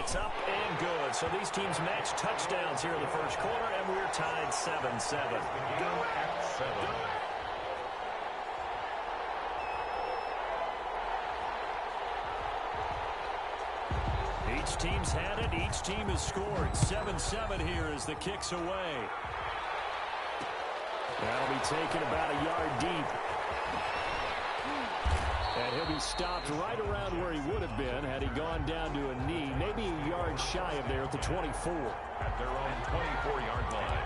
It's up and good. So these teams match touchdowns here in the first quarter, and we're tied 7-7. Go at 7. Each team's had it. Each team has scored. 7-7 here as the kick's away. That'll be taken about a yard deep. And he'll be stopped right around where he would have been had he gone down to a knee, maybe a yard shy of there at the 24. At their own 24-yard line.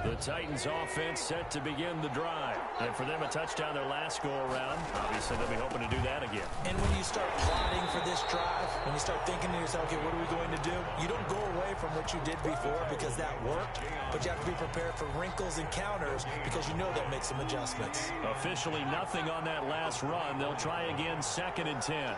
The Titans offense set to begin the drive. And for them, a touchdown their last go-around. Obviously, they'll be hoping to do that again. And when you start plotting for this drive, when you start thinking to yourself, okay, what are we going to do? You don't go away from what you did before because that worked, but you have to be prepared for wrinkles and counters because you know they'll make some adjustments. Officially nothing on that last run. They'll try again, 2nd and 10.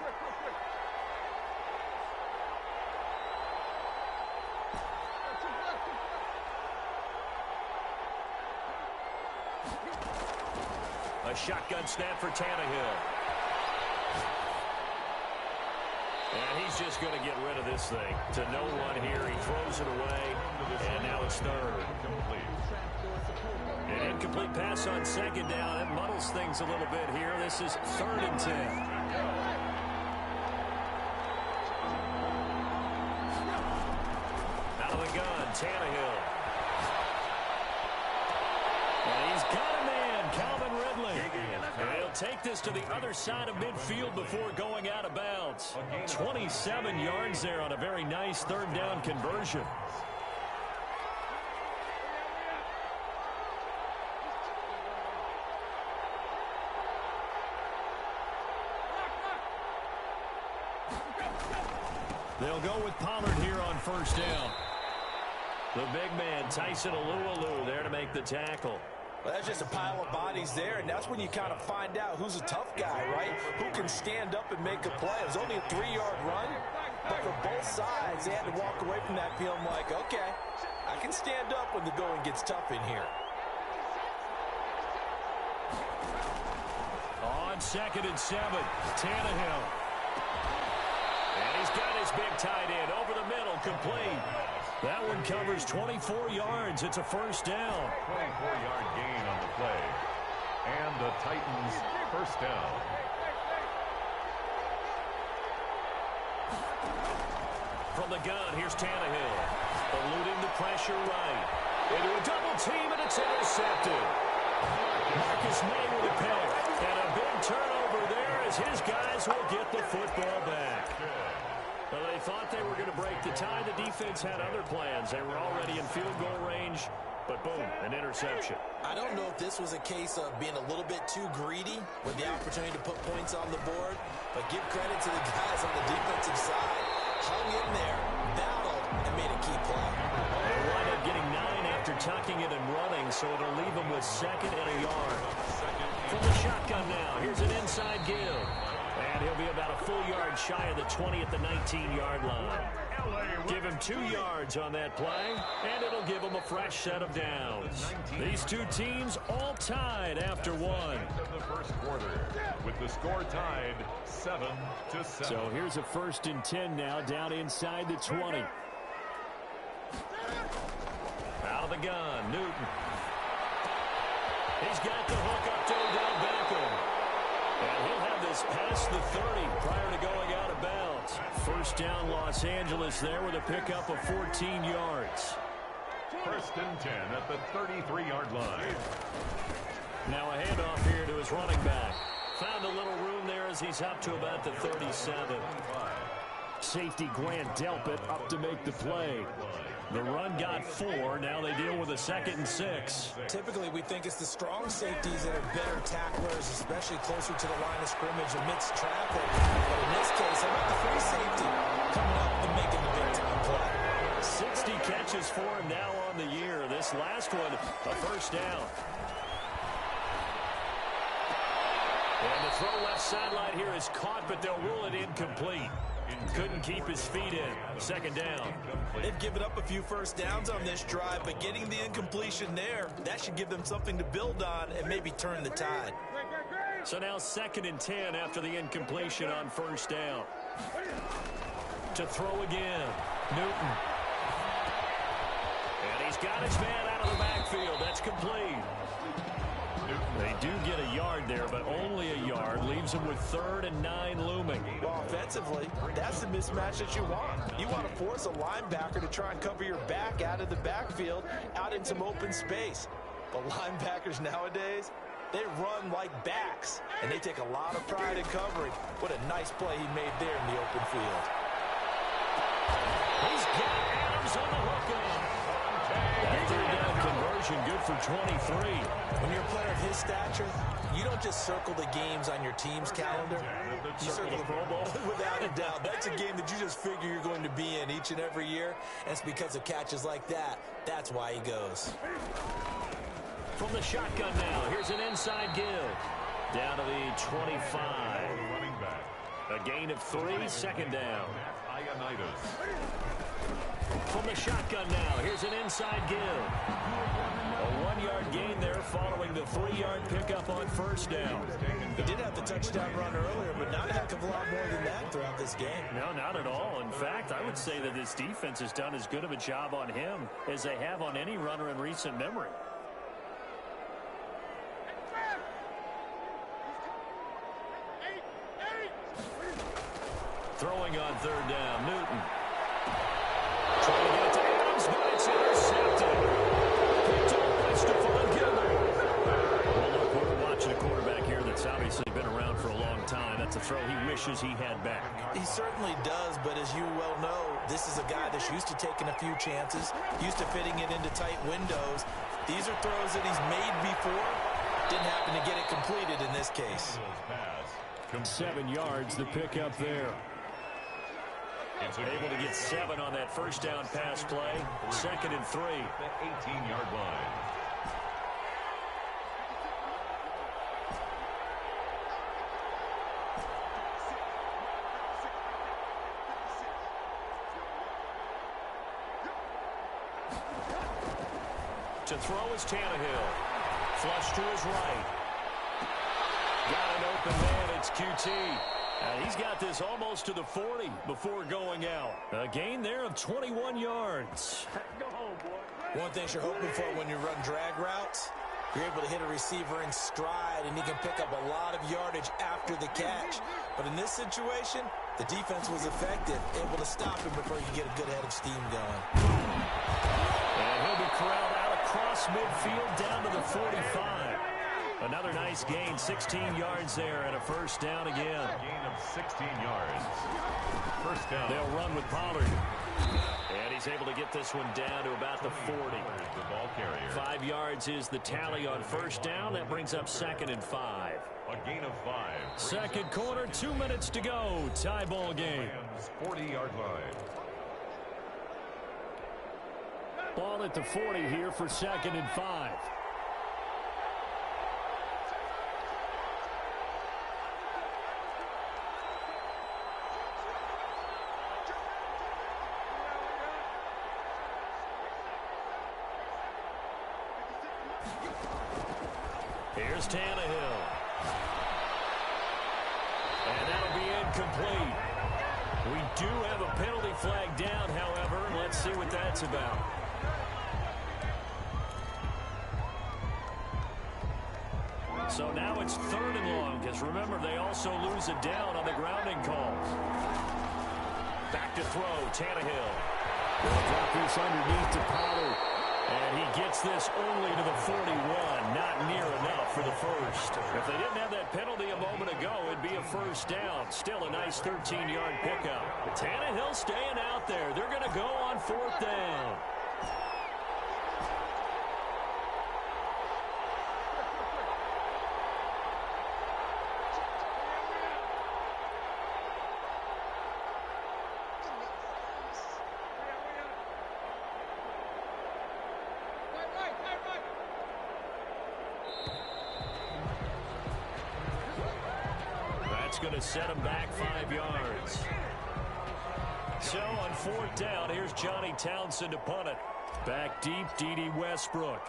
A shotgun snap for Tannehill. And he's just going to get rid of this thing. To no one here. He throws it away. And now it's 3rd. An incomplete pass on 2nd down. It muddles things a little bit here. This is 3rd and 10. Out of the gun, Tannehill. And he's got a man, Calvin Ridley. And he'll take this to the other side of midfield before going out of bounds. 27 yards there on a very nice 3rd down conversion. They'll go with Pollard here on 1st down. The big man, Tyson Alualu, there to make the tackle. Well, that's just a pile of bodies there, and that's when you kind of find out who's a tough guy, right? Who can stand up and make a play. It was only a 3-yard run, but for both sides, they had to walk away from that field. I'm like, okay, I can stand up when the going gets tough in here. On 2nd and 7, Tannehill. And he's got his big tight end over the middle, complete. That one covers 24 yards. It's a 1st down. 24-yard gain on the play. And the Titans 1st down. From the gun, here's Tannehill. Eluding the pressure right. Into a double team, and it's intercepted. Marcus May with a pick. And a big turnover there as his guys will get the football back. Well, they thought they were going to break the tie. The defense had other plans. They were already in field goal range, but boom, an interception. I don't know if this was a case of being a little bit too greedy with the opportunity to put points on the board, but give credit to the guys on the defensive side. Hung in there, battled, and made a key play. They wind up getting 9 after tucking it and running, so it'll leave them with 2nd and a yard. From the shotgun now, here's an inside give. And he'll be about a full yard shy of the 20 at the 19-yard line. Give him 2 yards on that play, and it'll give him a fresh set of downs. These two teams all tied after 1. Of the first quarter, with the score tied 7-7. So here's a 1st and 10 now, down inside the 20. Out of the gun, Newton. He's got the hook up to Odell Beckham. And he'll have this past the 30 prior to going out of bounds. 1st down, Los Angeles there with a pickup of 14 yards. 1st and 10 at the 33-yard line. Now a handoff here to his running back. Found a little room there as he's up to about the 37. Safety Grant Delpit up to make the play. The run got 4. Now they deal with a 2nd and 6. Typically, we think it's the strong safeties that are better tacklers, especially closer to the line of scrimmage amidst traffic. But in this case, how about the free safety coming up and making the big-time play? 60 catches for him now on the year. This last one, a 1st down. And the throw left sideline here is caught, but they'll rule it incomplete. Couldn't keep his feet in. Second down. They've given up a few first downs on this drive, but getting the incompletion there, that should give them something to build on and maybe turn the tide. So now 2nd and 10 after the incompletion on first down. To throw again, Newton. And he's got his man out of the backfield. That's complete. They do get a yard there, but only a yard. Leaves them with 3rd and 9 looming. Well, offensively, that's the mismatch that you want. You want to force a linebacker to try and cover your back out of the backfield, out in some open space. But linebackers nowadays, they run like backs, and they take a lot of pride in covering. What a nice play he made there in the open field. He's got Adams on the hook on. That 3rd down conversion good for 23. When you're a player of his stature, you don't just circle the games on your team's calendar. You circle the Pro Bowl. Without a doubt. That's a game that you just figure you're going to be in each and every year. And it's because of catches like that. That's why he goes. From the shotgun now, here's an inside give. Down to the 25. A gain of 3, 2nd down. From the shotgun now, here's an inside give. A 1-yard gain there following the 3-yard pickup on first down. He did have the touchdown run earlier, but not a heck of a lot more than that throughout this game. No, not at all. In fact, I would say that this defense has done as good of a job on him as they have on any runner in recent memory. Throwing on 3rd down, Newton. Trying to get it to Adams, but it's intercepted. Picked up by Stephon Gilmore. Well, look, we're watching a quarterback here that's obviously been around for a long time. That's a throw he wishes he had back. He certainly does, but as you well know, this is a guy that's used to taking a few chances, used to fitting it into tight windows. These are throws that he's made before. Didn't happen to get it completed in this case. 7 yards, the pickup there. Able to get 7 on that first down pass play. 2nd and 3. The 18-yard line. To throw is Tannehill. Flush to his right. Got an open man. It's QT. He's got this almost to the 40 before going out. A gain there of 21 yards. Go home, boy. One thing you're hoping for when you run drag routes, you're able to hit a receiver in stride, and he can pick up a lot of yardage after the catch. But in this situation, the defense was effective, able to stop him before he could get a good head of steam going. And he'll be corralled out across midfield down to the 45. Another nice gain, 16 yards there, and a first down again. Gain of 16 yards. First down. They'll run with Pollard. And he's able to get this one down to about the 40. The ball carrier. 5 yards is the tally on first down. That brings up 2nd and 5. A gain of 5. Second quarter, 2 minutes to go. Tie ball game. 40-yard line. Ball at the 40 here for 2nd and 5. Here's Tannehill. And that'll be incomplete. We do have a penalty flag down, however. Let's see what that's about. So now it's 3rd and long, because remember, they also lose a down on the grounding calls. Back to throw, Tannehill. They'll drop this underneath to Pollard. And he gets this only to the 41. Not near enough for the first. If they didn't have that penalty a moment ago, it'd be a first down. Still a nice 13-yard pickup. But Tannehill staying out there. They're going to go on 4th down. Going to set him back 5 yards. So on 4th down, here's Johnny Townsend to punt it. Back deep, D.D. Westbrook.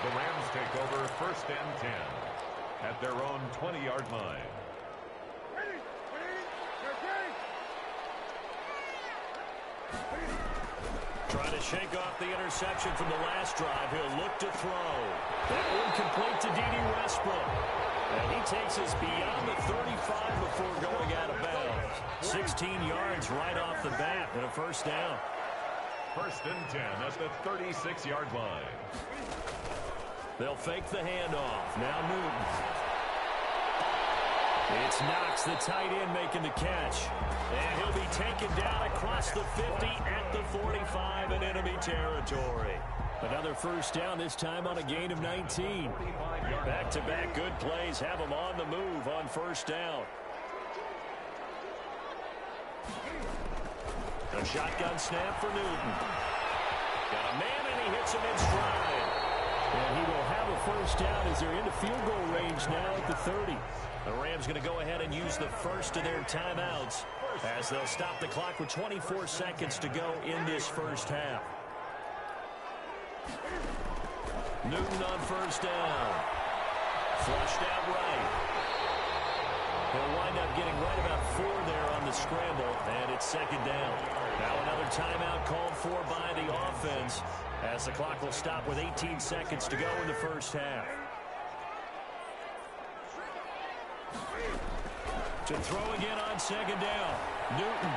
The Rams take over 1st and 10 at their own 20-yard line. Trying to shake off the interception from the last drive. He'll look to throw. That one complete to D.D. Westbrook. And he takes us beyond the 35 before going out of bounds. 16 yards right off the bat and a 1st down. 1st and 10 at the 36-yard line. They'll fake the handoff. Now Newton. It's Knox, the tight end, making the catch. And he'll be taken down across the 50 at the 45 in enemy territory. Another 1st down, this time on a gain of 19. Back-to-back good plays have him on the move on 1st down. A shotgun snap for Newton. Got a man, and he hits him in stride. And he will have a 1st down as they're into field goal range now at the 30. The Rams going to go ahead and use the first of their timeouts as they'll stop the clock with 24 seconds to go in this 1st half. Newton on 1st down. Flushed out right. He'll wind up getting right about 4 there on the scramble, and it's 2nd down. Now another timeout called for by the offense as the clock will stop with 18 seconds to go in the 1st half. To throw again on 2nd down. Newton.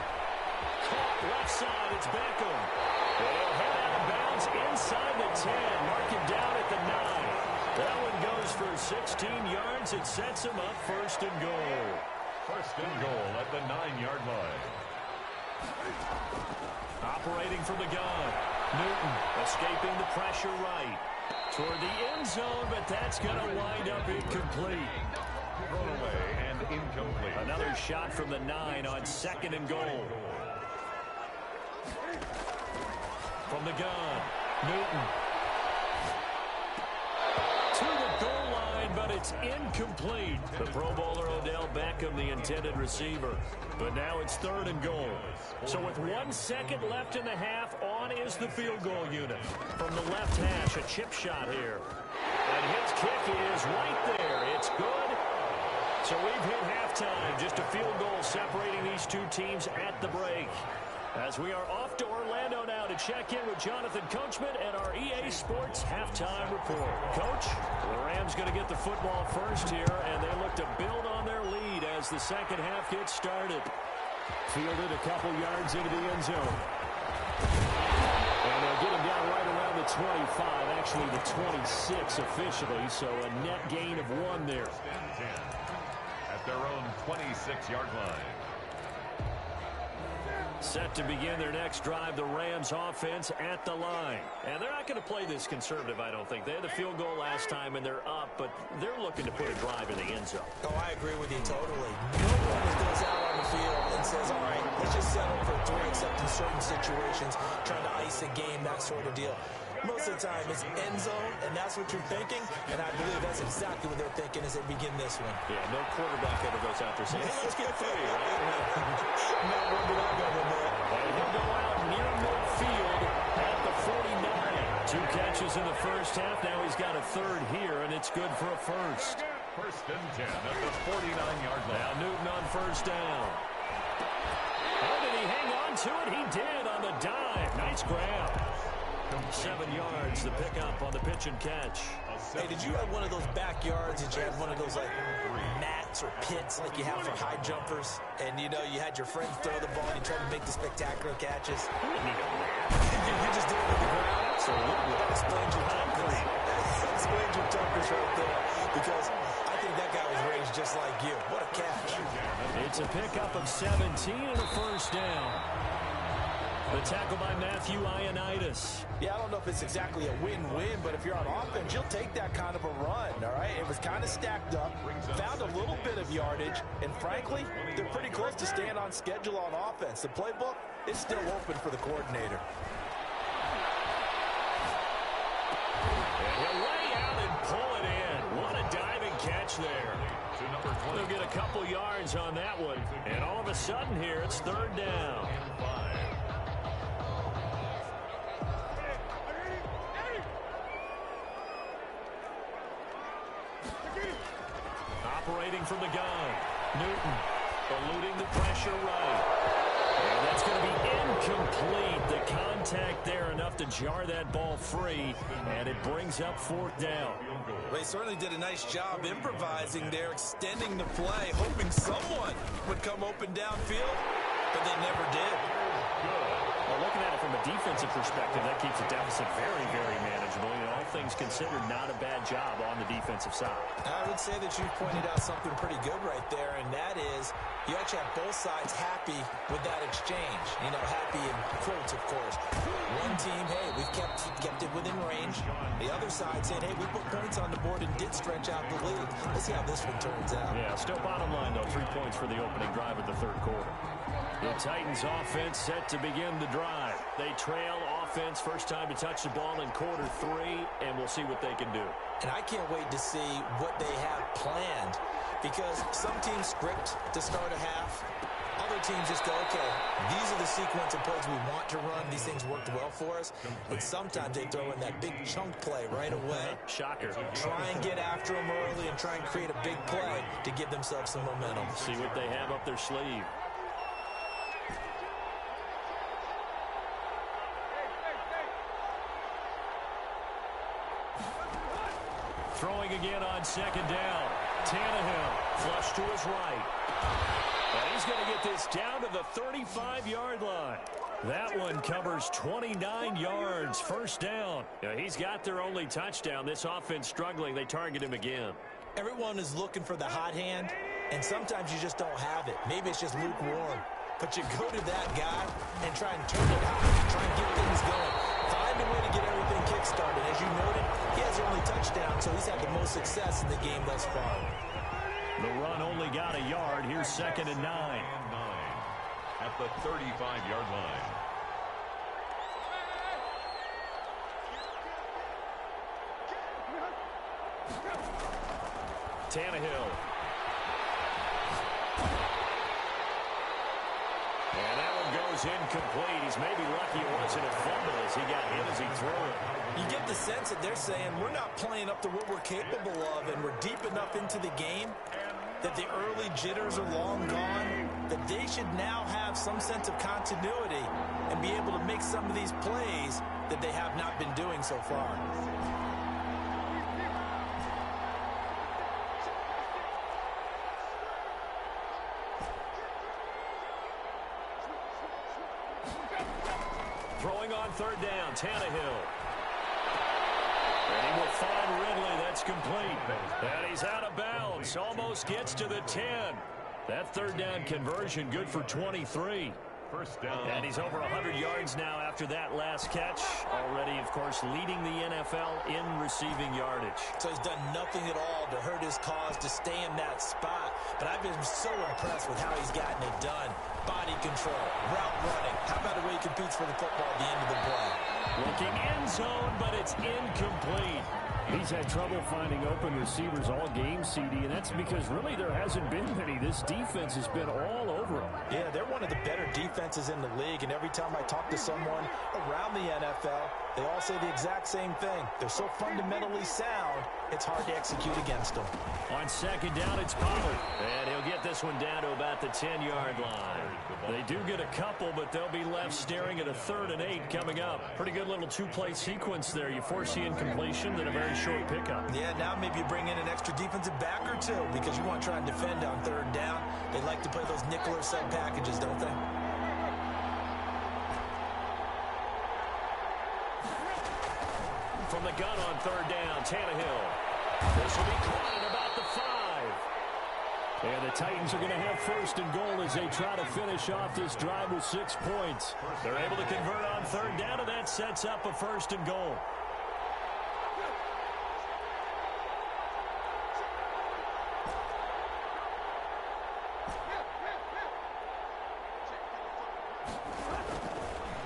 Caught left side. It's Beckham. They'll head out of bounds inside the 10. Mark him down at the 9. That one goes for 16 yards. It sets him up 1st and goal. 1st and goal at the 9-yard line. Operating from the gun. Newton escaping the pressure right. Toward the end zone, but that's going to wind up incomplete. Thrown away and incomplete. Another shot from the 9 on 2nd and goal. From the gun, Newton. To the goal line, but it's incomplete. The Pro Bowler Odell Beckham, the intended receiver. But now it's 3rd and goal. So with 1 second left in the half, on is the field goal unit. From the left hash, a chip shot here. And his kick is right there. It's good. So we've hit halftime. Just a field goal separating these two teams at the break. As we are off to Orlando now to check in with Jonathan Coachman and our EA Sports halftime report. Coach, the Rams going to get the football first here, and they look to build on their lead as the 2nd half gets started. Fielded a couple yards into the end zone. And they'll get him down right around the 25, actually the 26 officially, so a net gain of 1 there. At their own 26-yard line. Set to begin their next drive, the Rams offense at the line. And they're not going to play this conservative, I don't think. They had the field goal last time, and they're up, but they're looking to put a drive in the end zone. Oh, I agree with you totally. No one goes out on the field and says, all right, let's just settle for 3, except in certain situations, trying to ice a game, that sort of deal. Most of the time, it's end zone, and that's what you're thinking, and I believe that's exactly what they're thinking as they begin this one. Yeah, no quarterback ever goes out there saying, hey, let's get 3, right? Not one that I've ever met. And he'll go out near midfield at the 49. 2 catches in the 1st half. Now he's got a 3rd here, and it's good for a 1st. 1st and 10 at the 49-yard line. Now Newton on 1st down. Oh, did he hang on to it? He did on the dive. Nice grab. 7 yards, the pickup on the pitch and catch. Hey, did you have one of those backyards that you had one of those, like, mats or pits like you have for high jumpers? And, you know, you had your friends throw the ball and you tried to make the spectacular catches? You didn't need a mat. You just did it on the ground? Absolutely. That explains your jumpers. That explains your jumpers right there. Because I think that guy was raised just like you. What a catch. It's a pickup of 17 and a 1st down. The tackle by Matthew Ioannidis. Yeah, I don't know if it's exactly a win-win, but if you're on offense, you'll take that kind of a run, all right? It was kind of stacked up, found a little bit of yardage, and frankly, they're pretty close to staying on schedule on offense. The playbook is still open for the coordinator. And he'll lay out and pull there. They'll get a couple yards on that one. And all of a sudden here, it's third down. Operating from the gun. Newton eluding the pressure right. And that's going to be incomplete. The contact there enough to jar that ball free, and it brings up fourth down. They certainly did a nice job improvising there, extending the play, hoping someone would come open downfield, but they never did. Well, looking at it from a defensive perspective, that keeps the deficit very, very manageable. You know, all things considered, not a bad job on the defensive side. I would say that you've pointed out something pretty good right there, and that is you actually have both sides happy with that exchange. You know, happy in quotes, of course. One team, hey, we've kept it within range. The other side saying, hey, we put points on the board and did stretch out the lead. Let's see how this one turns out. Yeah, still bottom line, though, 3 points for the opening drive of the third quarter. The Titans offense set to begin the drive. They trail offense, first time to touch the ball in quarter 3, and we'll see what they can do. And I can't wait to see what they have planned, because some teams script to start a half. Other teams just go, okay, these are the sequence of plays we want to run. These things worked well for us. But sometimes they throw in that big chunk play right away. Shocker. Try and get after them early and try and create a big play to give themselves some momentum. See what they have up their sleeve. Throwing again on second down. Tannehill flush to his right. And he's going to get this down to the 35-yard line. That one covers 29 yards, first down. Yeah, he's got their only touchdown. This offense struggling. They target him again. Everyone is looking for the hot hand, and sometimes you just don't have it. Maybe it's just lukewarm. But you go to that guy and try and turn it hot, try and get things going. Find a way to get everything kick-started. As you noted, he has the only touchdown, so he's had the most success in the game thus far. The run only got a yard. Here's second and 9. At the 35-yard line. Tannehill. And that one goes incomplete. He's maybe lucky it wasn't a fumble as he got hit as he threw it. You get the sense that they're saying we're not playing up to what we're capable of, and we're deep enough into the game that the early jitters are long gone, that they should now have some sense of continuity and be able to make some of these plays that they have not been doing so far. Throwing on third down, Tannehill. And he will find Ridley. That's complete. And he's out of bounds. Almost gets to the 10. That third down conversion good for 23. First down. And he's over 100 yards now after that last catch. Already, of course, leading the NFL in receiving yardage. So he's done nothing at all to hurt his cause, to stay in that spot. But I've been so impressed with how he's gotten it done. Body control, route running. How about the way he competes for the football at the end of the play? Looking end zone, but it's incomplete. He's had trouble finding open receivers all game, CD, and that's because really there hasn't been many. This defense has been all over him. Yeah, they're one of the better defenses in the league, and every time I talk to someone around the NFL, they all say the exact same thing. They're so fundamentally sound, it's hard to execute against them. On second down, it's Pollard. And he'll get this one down to about the 10-yard line. They do get a couple, but they'll be left staring at a 3rd and 8 coming up. Pretty good little two-play sequence there. You foresee incompletion, then a very short pickup. Yeah, now maybe you bring in an extra defensive back or two because you want to try and defend on 3rd down. They like to play those nickel or sub packages, don't they? From the gun on 3rd down, Tannehill. This will be caught at about the 5. And the Titans are going to have 1st and goal as they try to finish off this drive with 6 points. They're able to convert on 3rd down, and that sets up a 1st and goal.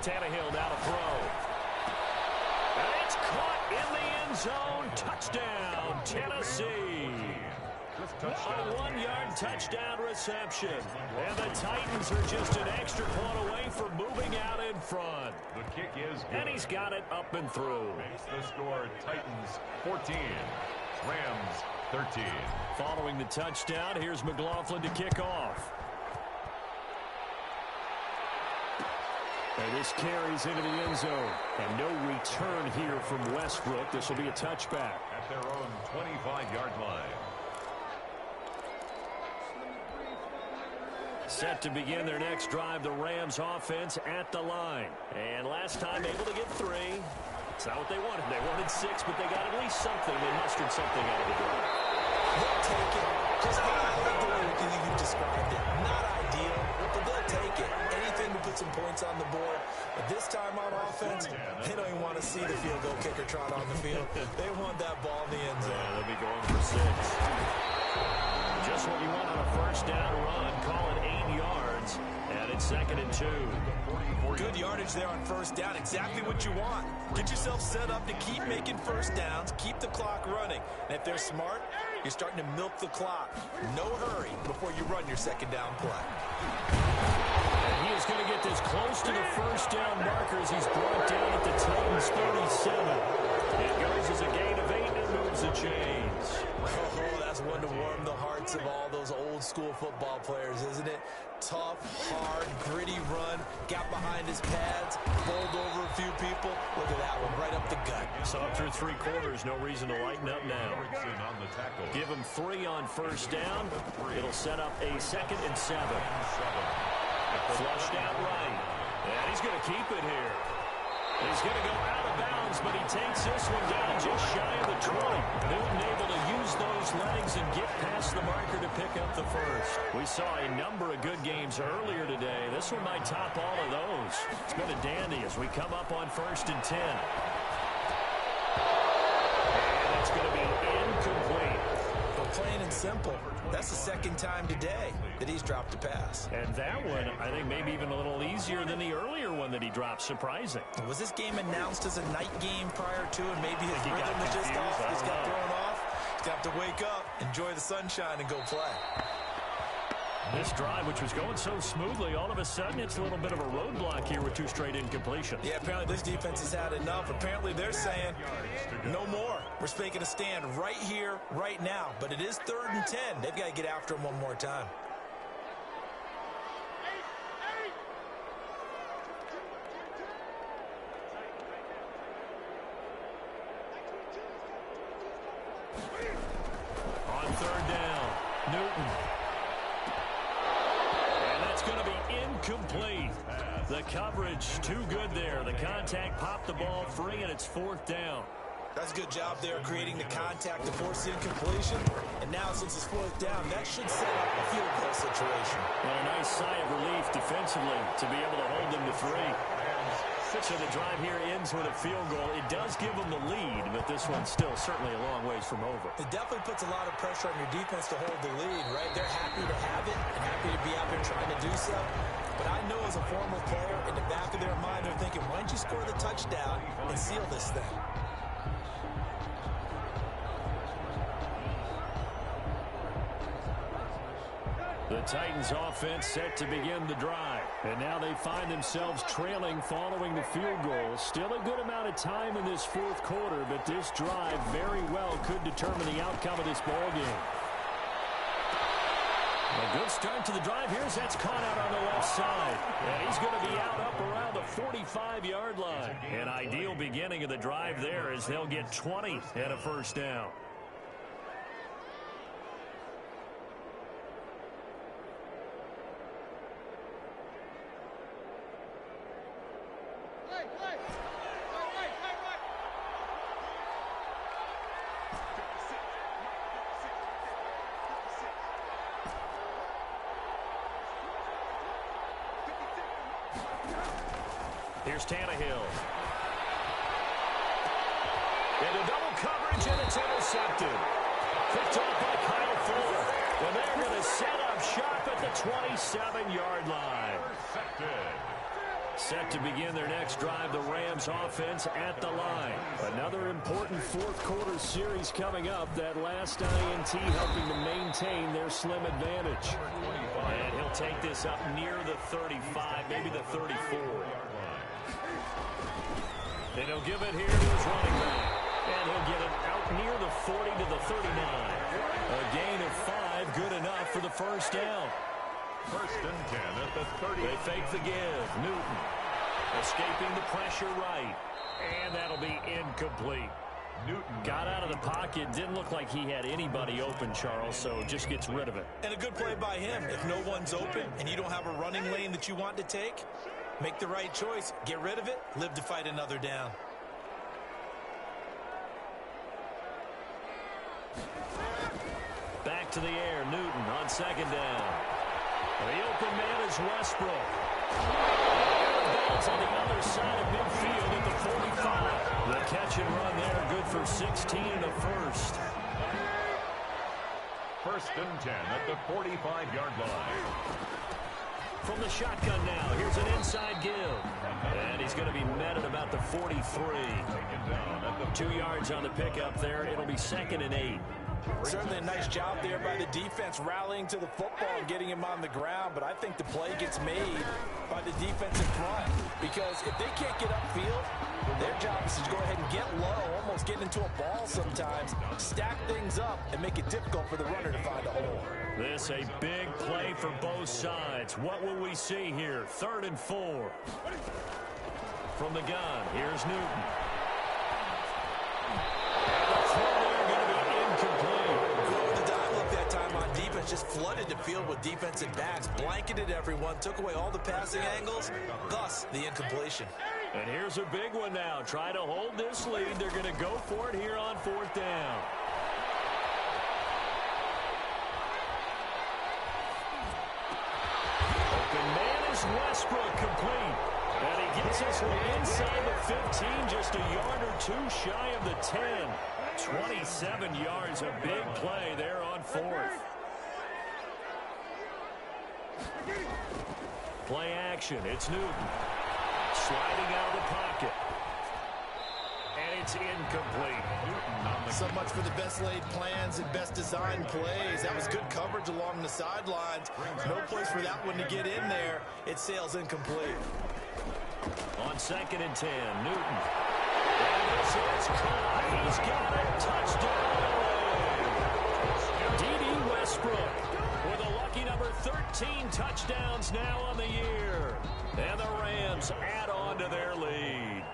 Tannehill now to throw. And it's caught in the end zone. Touchdown, Tennessee. touchdown. A 1-yard touchdown reception. And the Titans are just an extra point away from moving out in front. The kick is good. And he's got it up and through. Makes the score Titans 14, Rams 13. Following the touchdown, here's McLaughlin to kick off. And this carries into the end zone. And no return here from Westbrook. This will be a touchback. At their own 25-yard line. Set to begin their next drive, the Rams offense at the line. And last time able to get 3. It's not what they wanted. They wanted 6, but they got at least something. They mustered something out of the drive. They'll take it. Just I like the way you described it. Not ideal, but they'll take it. Anything to put some points on the board. But this time on offense, they don't even want to see the field goal kicker trot on the field. They want that ball in the end zone. They'll be going for 6. Just what you want on a first down run. Call it 8 yards. And it's 2nd and 2. Good yardage there on first down. Exactly what you want. Get yourself set up to keep making first downs. Keep the clock running. And if they're smart, you're starting to milk the clock. No hurry before you run your second down play. And he is going to get this close to the first down marker as he's brought down at the Titans 37. It goes as a gain of 8 and moves the chains. Oh, that's one to warm the hearts of all those old school football players, isn't it? Tough, hard, gritty run. Got behind his pads, bowled over a few people. Look at that one, right up the gut. So through 3 quarters, no reason to lighten up now. On the tackle. Give him 3 on first down. It'll set up a 2nd and 7. Flushed out right. And he's going to keep it here. He's going to go out of bounds, but he takes this one down just shy of the 20. Newton able to use those legs and get past the marker to pick up the first. We saw a number of good games earlier today. This one might top all of those. It's been a dandy as we come up on 1st and 10. And it's going to be incomplete. Well, plain and simple. That's the 2nd time today that he's dropped a pass. And that one, I think, maybe even a little easier than the earlier one that he dropped. Surprising. Was this game announced as a night game prior to, and maybe his rhythm was just off? He's got thrown off. He's got to wake up, enjoy the sunshine, and go play. This drive, which was going so smoothly, all of a sudden it's a little bit of a roadblock here with 2 straight incompletions. Yeah, apparently this defense has had enough. Apparently they're saying no more. We're making a stand right here, right now. But it is 3rd and 10. They've got to get after him one more time. On 3rd down, Newton. Going to be incomplete. The coverage too good there. The contact popped the ball free, and it's 4th down. That's a good job there creating the contact to force the incompletion. And now since it's 4th down, that should set up a field goal situation. And a nice sigh of relief defensively to be able to hold them to 3. So the drive here ends with a field goal. It does give them the lead, but this one's still certainly a long ways from over. It definitely puts a lot of pressure on your defense to hold the lead, right? They're happy to have it and happy to be out there trying to do so. But I know as a former player, in the back of their mind, they're thinking, why don't you score the touchdown and seal this thing? The Titans offense set to begin the drive. And now they find themselves trailing following the field goal. Still a good amount of time in this 4th quarter, but this drive very well could determine the outcome of this ball game. A good start to the drive here as that's caught out on the left side. And he's going to be out up around the 45-yard line. An ideal beginning of the drive there as they'll get 20 and a first down. Here's Tannehill. Into double coverage, and it's intercepted. Picked off by Kyle Fuller. And they're going to set up shop at the 27-yard line. Intercepted. Set to begin their next drive, the Rams offense at the line. Another important fourth quarter series coming up. That last INT helping to maintain their slim advantage. And he'll take this up near the 35, maybe the 34. Then he'll give it here to his running back. And he'll get it out near the 40 to the 39. A gain of 5, good enough for the first down. First and 10 at the 30. They fake the give. Newton escaping the pressure right. And that'll be incomplete. Newton got out of the pocket. Didn't look like he had anybody open, Charles, so just gets rid of it. And a good play by him. If no one's open and you don't have a running lane that you want to take, make the right choice. Get rid of it. Live to fight another down. Back to the air. Newton on second down. The open man is Westbrook. Bounce on the other side of midfield at the 45. The catch and run there, good for 16 and a first. First and 10 at the 45-yard line. From the shotgun now, here's an inside give. And he's going to be met at about the 43. 2 yards on the pickup there. It'll be 2nd and 8. Certainly a nice job there by the defense rallying to the football and getting him on the ground, but I think the play gets made by the defense in front because if they can't get upfield, their job is to go ahead and get low, almost get into a ball sometimes, stack things up, and make it difficult for the runner to find a hole. This a big play for both sides. What will we see here? 3rd and 4. From the gun, here's Newton. Just flooded the field with defensive backs, blanketed everyone, took away all the passing angles, thus the incompletion. And here's a big one now. Try to hold this lead. They're going to go for it here on 4th down. Open man is Westbrook, complete. And he gets this one inside the 15, just a yard or 2 shy of the 10. 27 yards, a big play there on 4th. Play action. It's Newton. Sliding out of the pocket. And it's incomplete. So much for the best laid plans and best designed plays. That was good coverage along the sidelines. No place for that one to get in there. It sails incomplete. On 2nd and 10, Newton. And this is caught. He's got a touchdown. D.D. Westbrook with a lucky number 13 touchdowns now on the year. And the Rams add on to their lead.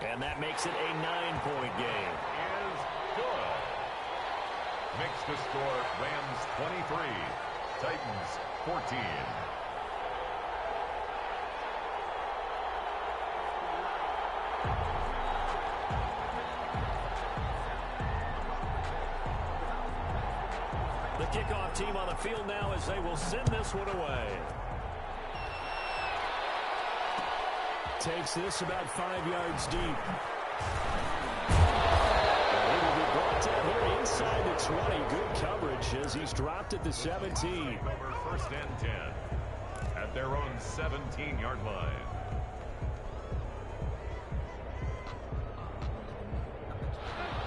And that makes it a 9-point game. Is good. Makes the score Rams 23, Titans 14. The kickoff team on the field now as they will send this one away. Takes this about 5 yards deep. He will be brought down here inside the 20. Good coverage as he's dropped at the 17. Over 1st and 10 at their own 17-yard line.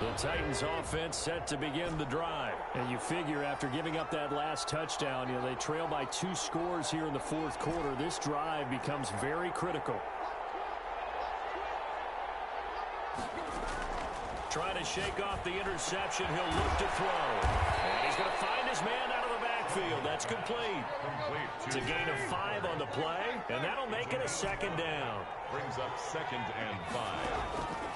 The Titans offense set to begin the drive. And you figure after giving up that last touchdown, they trail by 2 scores here in the 4th quarter. This drive becomes very critical. Trying to shake off the interception. He'll look to throw. And he's going to find his man out of the backfield. That's complete. It's a gain of 5 on the play, and that'll make it a 2nd down. Brings up 2nd and 5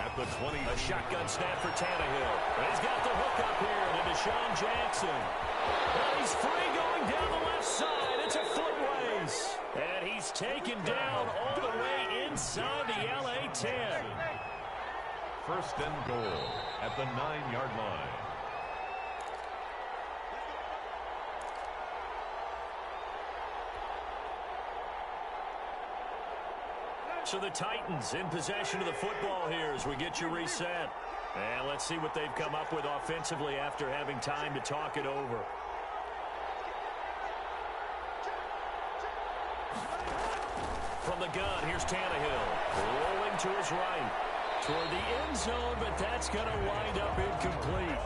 at the 20. A shotgun snap for Tannehill. And he's got the hook up here to Deshaun Jackson. Well, he's free going down the left side. It's a foot race. And he's taken down all the way inside the LA 10. 1st and goal at the 9-yard line. So the Titans in possession of the football here as we get you reset. And let's see what they've come up with offensively after having time to talk it over. gun, here's Tannehill. Rolling to his right. Toward the end zone, but that's going to wind up incomplete.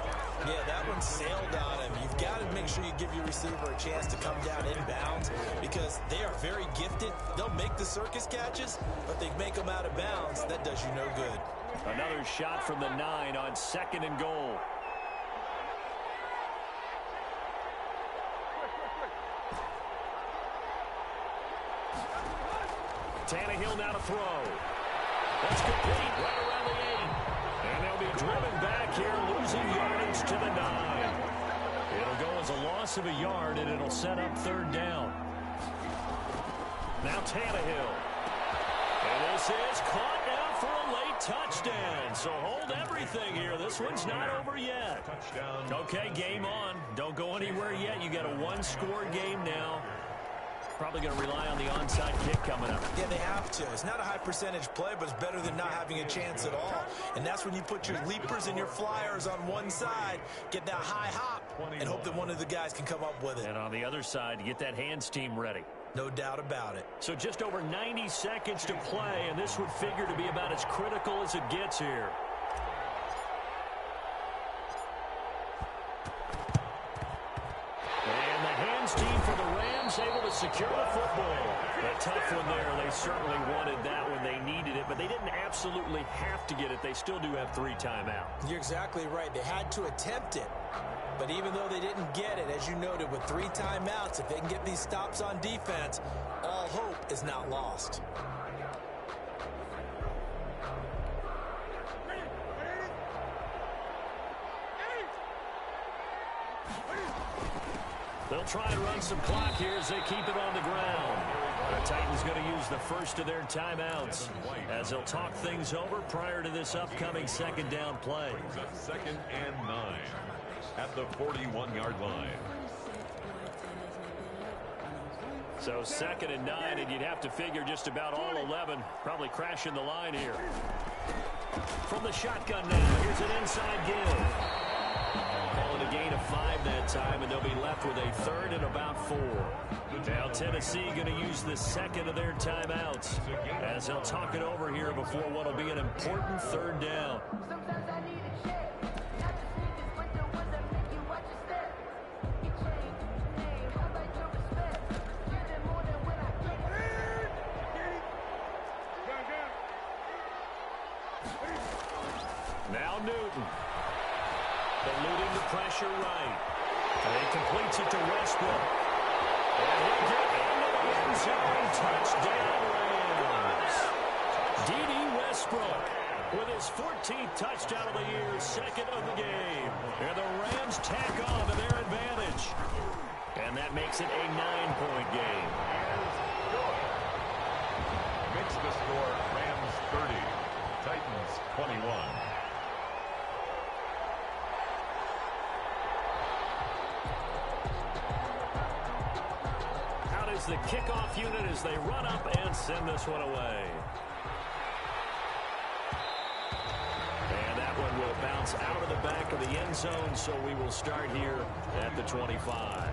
Yeah, that one sailed on him. You've got to make sure you give your receiver a chance to come down inbounds because they are very gifted. They'll make the circus catches, but they make them out of bounds. That does you no good. Another shot from the 9 on 2nd and goal. Tannehill now to throw. That's complete right around the 8. And they'll be driven back here, losing yardage to the 9. It'll go as a loss of a yard, and it'll set up 3rd down. Now Tannehill. And this is caught now for a late touchdown. So hold everything here. This one's not over yet. Touchdown. Okay, game on. Don't go anywhere yet. You got a one-score game now. Probably going to rely on the onside kick coming up. Yeah, they have to. It's not a high percentage play, but it's better than not having a chance at all. And that's when you put your leapers and your flyers on one side, get that high hop, and hope that one of the guys can come up with it. And on the other side, get that hands team ready. No doubt about it. So just over 90 seconds to play, and this would figure to be about as critical as it gets here. And the hands team for the Rams able to secure the football. A tough one there. They certainly wanted that when they needed it, but they didn't absolutely have to get it. They still do have 3 timeouts. You're exactly right. They had to attempt it. But even though they didn't get it, as you noted, with 3 timeouts, if they can get these stops on defense, all hope is not lost. They'll try and run some clock here as they keep it on the ground. The Titans going to use the first of their timeouts as they'll talk things over prior to this upcoming 2nd down play. 2nd and 9 at the 41-yard line. So 2nd and 9, and you'd have to figure just about all 11 probably crashing the line here. From the shotgun now, here's an inside give. Calling a gain of 5 that time, and they'll be left with a 3rd and about 4. Now Tennessee going to use the 2nd of their timeouts as they'll talk it over here before what will be an important 3rd down. Now Newton. Eluding the pressure right. And he completes it to Westbrook. And he'll get into the end zone. Touchdown Rams. D.D. Westbrook with his 14th touchdown of the year, 2nd of the game. And the Rams tack on to their advantage. And that makes it a 9-point game. Makes the score Rams 30, Titans 21. The kickoff unit as they run up and send this one away. And that one will bounce out of the back of the end zone, so we will start here at the 25.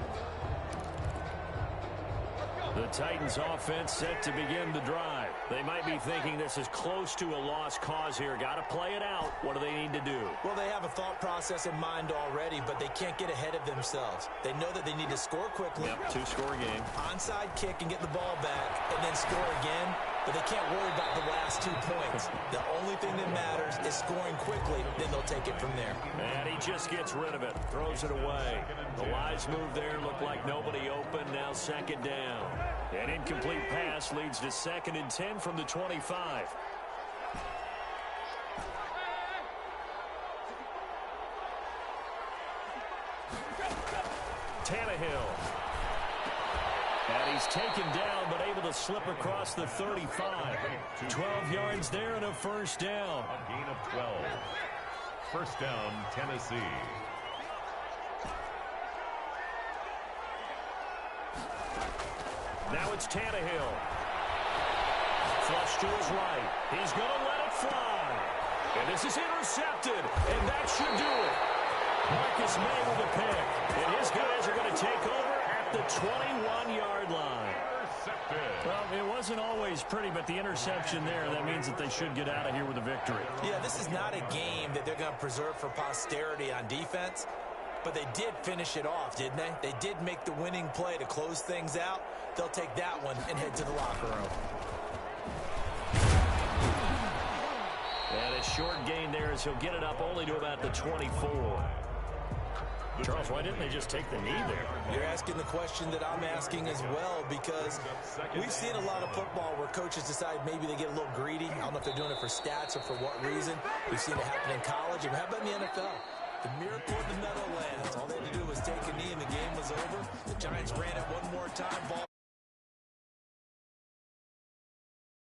The Titans offense set to begin the drive. They might be thinking this is close to a lost cause here. Got to play it out. What do they need to do? Well, they have a thought process in mind already, but they can't get ahead of themselves. They know that they need to score quickly. Yep, 2-score game. Onside kick and get the ball back and then score again. But they can't worry about the last 2 points. The only thing that matters is scoring quickly. Then they'll take it from there. And he just gets rid of it. Throws it away. The wise move there. Looked like nobody open. Now 2nd down. An incomplete pass leads to 2nd and 10 from the 25. Tannehill. And he's taken down, but able to slip across the 35. 12 yards there and a 1st down. A gain of 12. 1st down, Tennessee. Now it's Tannehill. Flush to his right. He's going to let it fly. And this is intercepted. And that should do it. Marcus May with a pick. And his guys are going to take over at the 21-yard line. intercepted. Well, it wasn't always pretty, but the interception there, that means that they should get out of here with a victory. Yeah, this is not a game that they're going to preserve for posterity on defense, but they did finish it off, didn't they? They did make the winning play to close things out. They'll take that one and head to the locker room. And a short gain there as he'll get it up only to about the 24. Charles, why didn't they just take the knee there? You're asking the question that I'm asking as well, because we've seen a lot of football where coaches decide maybe they get a little greedy. I don't know if they're doing it for stats or for what reason. We've seen it happen in college. And how about in the NFL? The miracle in the Meadowlands. All they had to do was take a knee and the game was over. The Giants ran it one more time. Ball